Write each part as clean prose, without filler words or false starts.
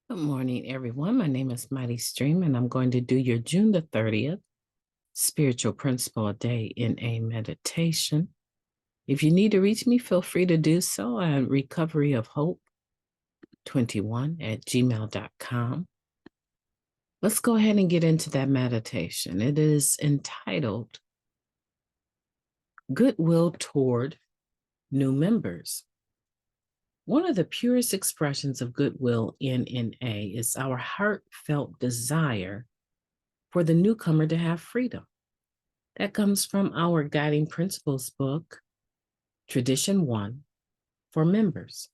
Good morning, everyone. My name is MightyStream, and I'm going to do your June the 30th Spiritual Principle a Day in a Meditation. If you need to reach me, feel free to do so at recoveryofhope21@gmail.com. Let's go ahead and get into that meditation. It is entitled Goodwill Toward New Members. One of the purest expressions of goodwill in NA is our heartfelt desire for the newcomer to have freedom. That comes from our Guiding Principles book, Tradition 1, for members.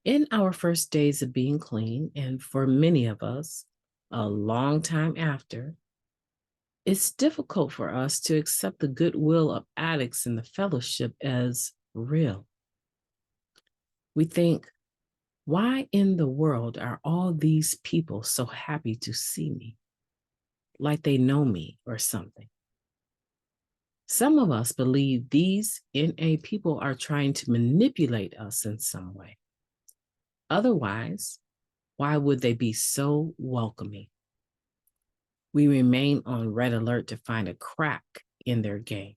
In our first days of being clean, and for many of us, a long time after, it's difficult for us to accept the goodwill of addicts in the fellowship as real. We think, why in the world are all these people so happy to see me? Like they know me or something. Some of us believe these NA people are trying to manipulate us in some way. Otherwise, why would they be so welcoming? We remain on red alert to find a crack in their game.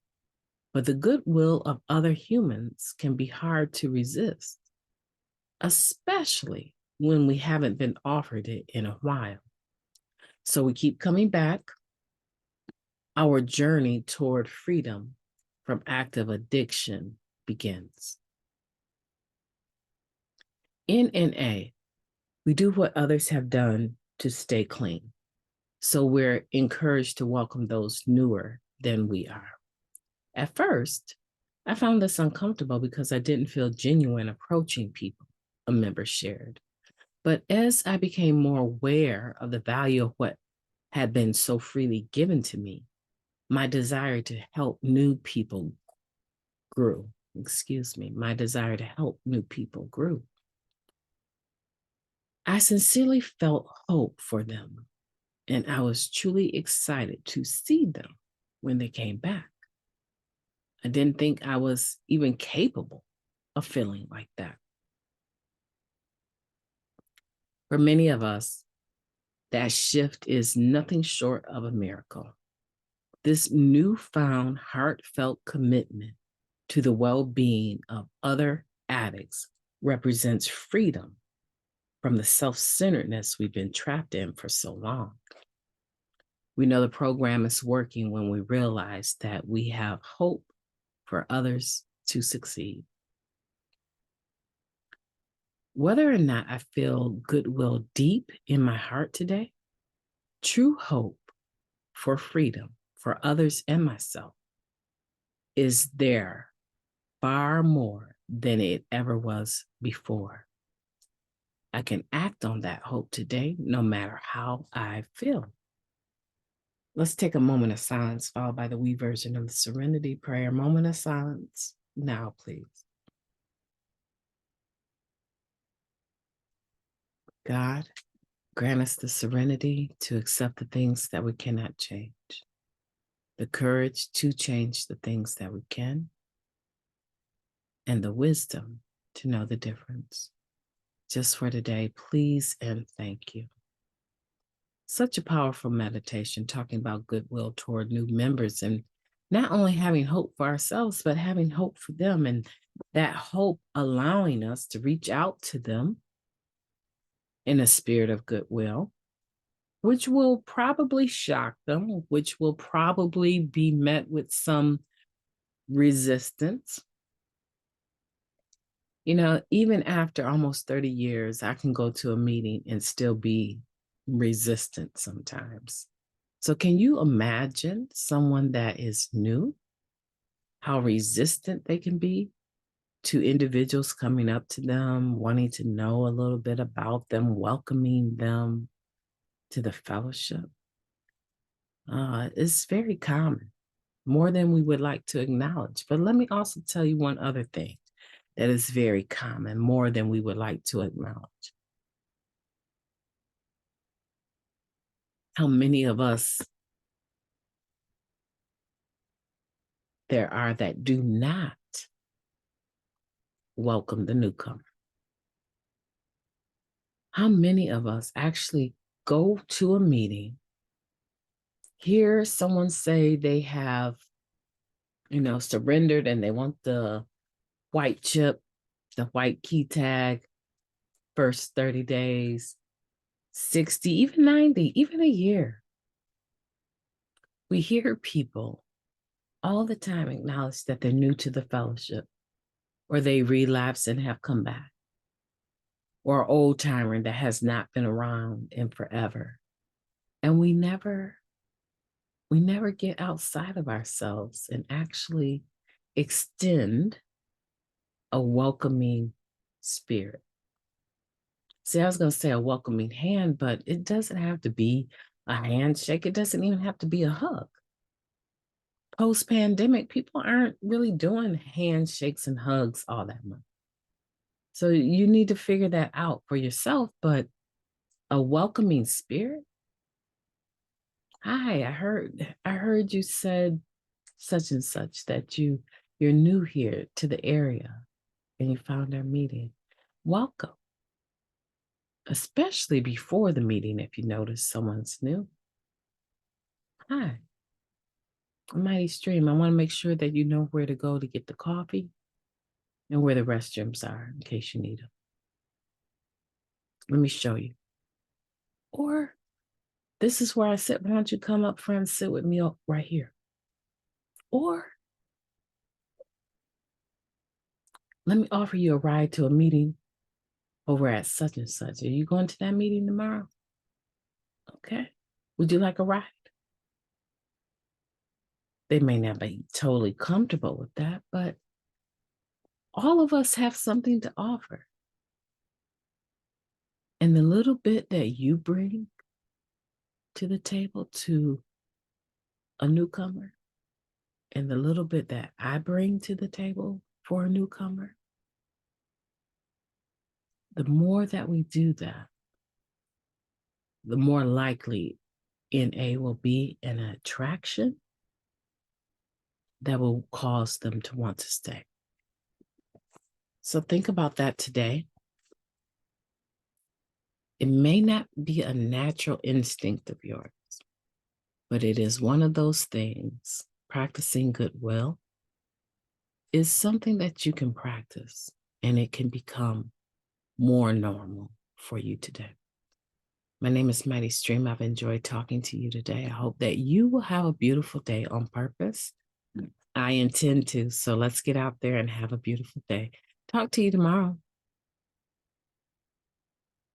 But the goodwill of other humans can be hard to resist, especially when we haven't been offered it in a while. So we keep coming back. Our journey toward freedom from active addiction begins. In NA, we do what others have done to stay clean. So we're encouraged to welcome those newer than we are. At first, I found this uncomfortable because I didn't feel genuine approaching people, a member shared. But as I became more aware of the value of what had been so freely given to me, my desire to help new people grew. My desire to help new people grew. I sincerely felt hope for them, and I was truly excited to see them when they came back. I didn't think I was even capable of feeling like that. For many of us, that shift is nothing short of a miracle. This newfound heartfelt commitment to the well-being of other addicts represents freedom from the self-centeredness we've been trapped in for so long. We know the program is working when we realize that we have hope for others to succeed. Whether or not I feel goodwill deep in my heart today, true hope for freedom for others and myself is there far more than it ever was before. I can act on that hope today, no matter how I feel. Let's take a moment of silence, followed by the we version of the Serenity Prayer. Moment of silence now, please. God, grant us the serenity to accept the things that we cannot change, the courage to change the things that we can, and the wisdom to know the difference. Just for today, please and thank you. Such a powerful meditation talking about goodwill toward new members and not only having hope for ourselves, but having hope for them, and that hope allowing us to reach out to them in a spirit of goodwill, which will probably shock them, which will probably be met with some resistance. You know, even after almost 30 years, I can go to a meeting and still be resistant sometimes. So can you imagine someone that is new, how resistant they can be to individuals coming up to them, wanting to know a little bit about them, welcoming them to the fellowship? It's very common, more than we would like to acknowledge. But let me also tell you one other thing that is very common, more than we would like to acknowledge. How many of us there are that do not welcome the newcomer? How many of us actually go to a meeting, hear someone say they have, surrendered and they want the white chip, the white key tag, first 30 days, 60, even 90, even a year. We hear people all the time acknowledge that they're new to the fellowship, or they relapse and have come back, or an old timer that has not been around in forever. And we never get outside of ourselves and actually extend a welcoming spirit. See, I was going to say a welcoming hand, but it doesn't have to be a handshake. It doesn't even have to be a hug. Post-pandemic, people aren't really doing handshakes and hugs all that much. So you need to figure that out for yourself, but a welcoming spirit. Hi, I heard you said such and such that you're new here to the area and you found our meeting. Welcome. Especially before the meeting if you notice someone's new. Hi, I'm Mighty Stream. I want to make sure that you know where to go to get the coffee and where the restrooms are in case you need them. Let me show you. Or this is where I sit. Why don't you come up front and sit with me right here? Or let me offer you a ride to a meeting over at such and such. Are you going to that meeting tomorrow? Okay. Would you like a ride? They may not be totally comfortable with that, but all of us have something to offer. And the little bit that you bring to the table to a newcomer, and the little bit that I bring to the table for a newcomer, the more that we do that, the more likely NA will be an attraction that will cause them to want to stay. So think about that today. It may not be a natural instinct of yours, but it is one of those things. Practicing goodwill is something that you can practice, and it can become more normal for you today. My name is Mighty Stream. I've enjoyed talking to you today. I hope that you will have a beautiful day on purpose. I intend to, so let's get out there and have a beautiful day. Talk to you tomorrow.